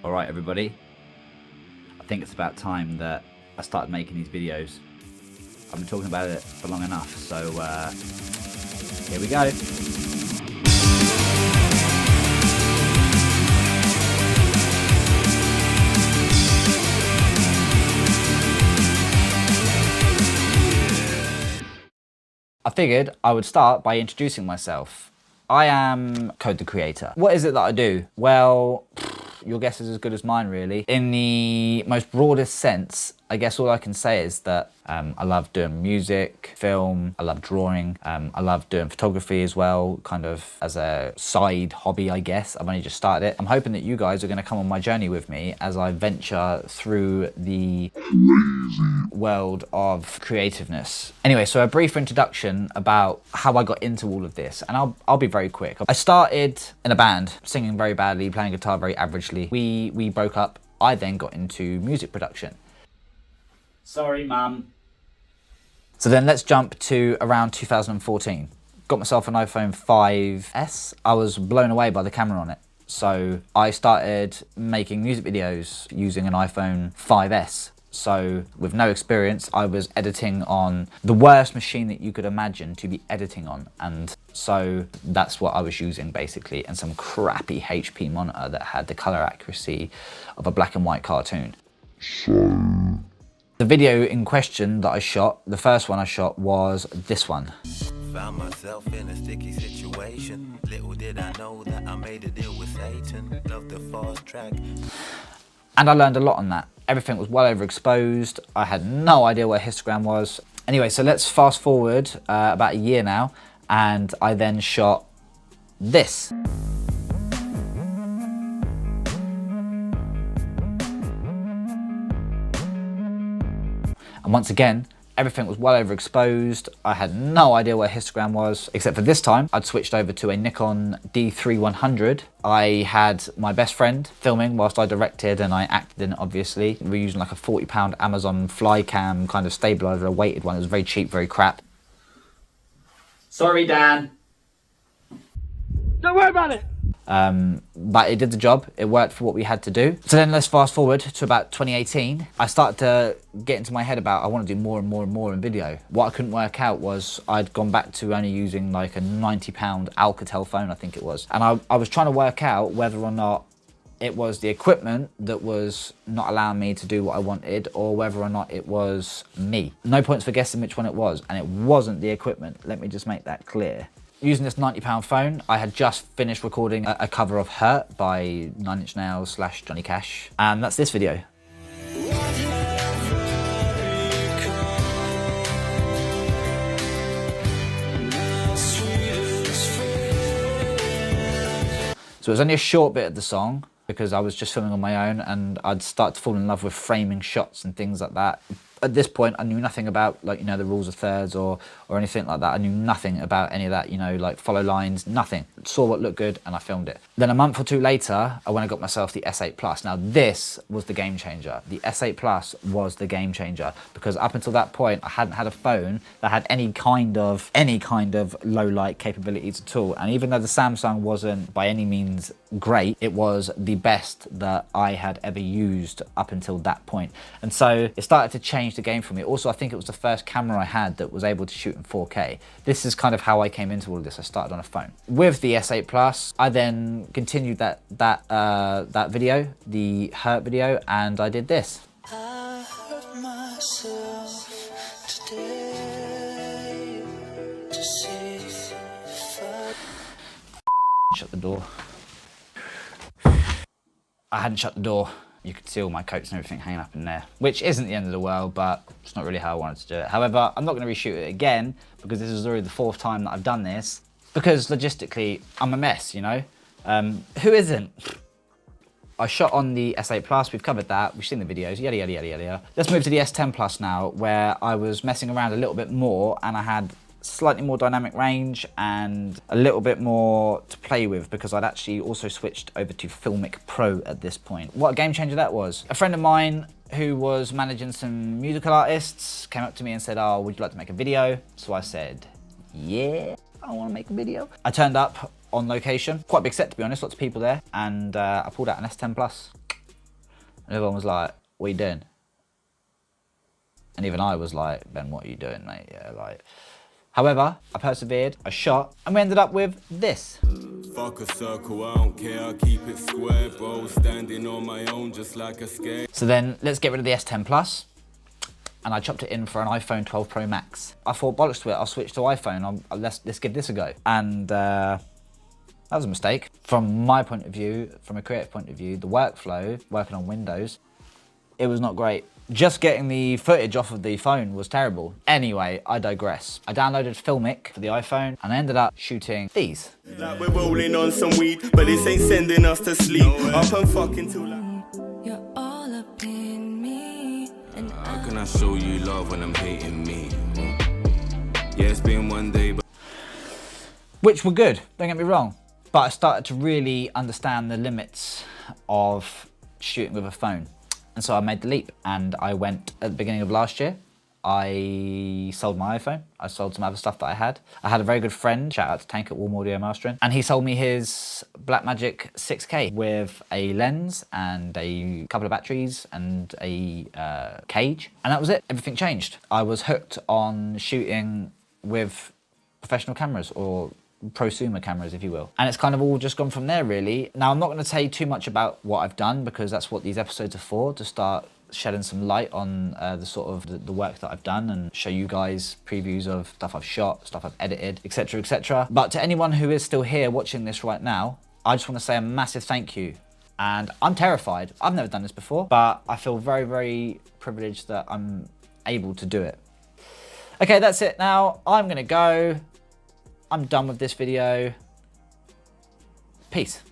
Alright everybody, I think it's about time that I started making these videos. I've been talking about it for long enough, so here we go. I figured I would start by introducing myself. I am Code the Creator. What is it that I do? Well, your guess is as good as mine, really. In the most broadest sense, I guess all I can say is that I love doing music, film, I love drawing, I love doing photography as well, kind of as a side hobby, I guess. I've only just started it. I'm hoping that you guys are going to come on my journey with me as I venture through the world of creativeness. Anyway, so a brief introduction about how I got into all of this, and I'll be very quick. I started in a band, singing very badly, playing guitar very averagely. We broke up. I then got into music production. Sorry, Mum. So then let's jump to around 2014. Got myself an iPhone 5S. I was blown away by the camera on it. So I started making music videos using an iPhone 5S. So with no experience, I was editing on the worst machine that you could imagine to be editing on. And so that's what I was using basically, and some crappy HP monitor that had the color accuracy of a black and white cartoon. The video in question that I shot, the first one I shot was this one. Found myself in a sticky situation. Little did I know that I made a deal with Satan. Love the fast track. And I learned a lot on that. Everything was well overexposed. I had no idea what a histogram was. Anyway, so let's fast forward about a year now, and I then shot this. And once again, everything was well overexposed. I had no idea what a histogram was, except for this time, I'd switched over to a Nikon D3100. I had my best friend filming whilst I directed and I acted in it, obviously. We were using like a £40 Amazon Flycam kind of stabilizer, a weighted one. It was very cheap, very crap. Sorry, Dan. Don't worry about it. But it did the job. It worked for what we had to do. So then let's fast forward to about 2018. I started to get into my head about I want to do more and more and more in video. What I couldn't work out was I'd gone back to only using like a £90 Alcatel phone, I think it was. And I was trying to work out whether or not it was the equipment that was not allowing me to do what I wanted, or whether or not it was me. No points for guessing which one it was, and it wasn't the equipment. Let me just make that clear. Using this £90 phone, I had just finished recording a cover of Hurt by 9 Inch Nails / Johnny Cash. And that's this video. So it was only a short bit of the song because I was just filming on my own, and I'd start to fall in love with framing shots and things like that. At this point, I knew nothing about, like, you know, the rules of thirds or anything like that. I knew nothing about any of that, you know, like follow lines, nothing. Saw what looked good and I filmed it. Then a month or two later, I went and got myself the S8 Plus. Now this was the game changer. The S8 Plus was the game changer, because up until that point, I hadn't had a phone that had any kind of low light capabilities at all. And even though the Samsung wasn't by any means great, it was the best that I had ever used up until that point. And so it started to change the game for me. Also, I think it was the first camera I had that was able to shoot in 4K. This is kind of how I came into all of this. I started on a phone. With the S8 Plus, I then continued that video, the Hurt video, and I did this. I hurt myself today to see if Shut the door. I hadn't shut the door. You could see all my coats and everything hanging up in there, which isn't the end of the world, but it's not really how I wanted to do it. However, I'm not going to reshoot it again, because this is already the 4th time that I've done this, because logistically, I'm a mess, you know? Who isn't? I shot on the S8 Plus, we've covered that, we've seen the videos, yada, yada, yada, yada. Let's move to the S10 Plus now, where I was messing around a little bit more, and I had slightly more dynamic range and a little bit more to play with, because I'd actually also switched over to Filmic Pro at this point. What a game changer that was. A friend of mine who was managing some musical artists came up to me and said, "Oh, would you like to make a video?" So I said, yeah, I want to make a video. I turned up on location, quite a big set to be honest, lots of people there, and I pulled out an S10 Plus And everyone was like, what are you doing? And even I was like, Ben, what are you doing, mate? Yeah, like. However, I persevered, I shot, and we ended up with this. Fuck a circle, I don't care, I keep it square, bro. Standing on my own just like a skate. So then let's get rid of the S10 Plus. And I chopped it in for an iPhone 12 Pro Max. I thought, bollocks to it, I'll switch to iPhone. Let's give this a go. And that was a mistake. From my point of view, from a creative point of view, the workflow, working on Windows, it was not great. Just getting the footage off of the phone was terrible. Anyway, I digress. I downloaded Filmic for the iPhone and I ended up shooting these. Like we're rolling on some weed, but this ain't sending us to sleep. Up and fucking till You're all up in me. And how can I show you love when I'm hating me? Yeah, it's been one day, but Which were good, don't get me wrong. But I started to really understand the limits of shooting with a phone. And so I made the leap and I went at the beginning of last year. I sold my iPhone. I sold some other stuff that I had. I had a very good friend, shout out to Tank at Warm Audio Mastering, and he sold me his Blackmagic 6K with a lens and a couple of batteries and a cage. And that was it, everything changed. I was hooked on shooting with professional cameras or prosumer cameras, if you will. And it's kind of all just gone from there, really. Now, I'm not going to say too much about what I've done because that's what these episodes are for, to start shedding some light on the sort of the work that I've done and show you guys previews of stuff I've shot, stuff I've edited, etc, etc. But to anyone who is still here watching this right now, I just want to say a massive thank you. And I'm terrified. I've never done this before, but I feel very, very privileged that I'm able to do it. Okay, that's it now. I'm going to go. I'm done with this video. Peace.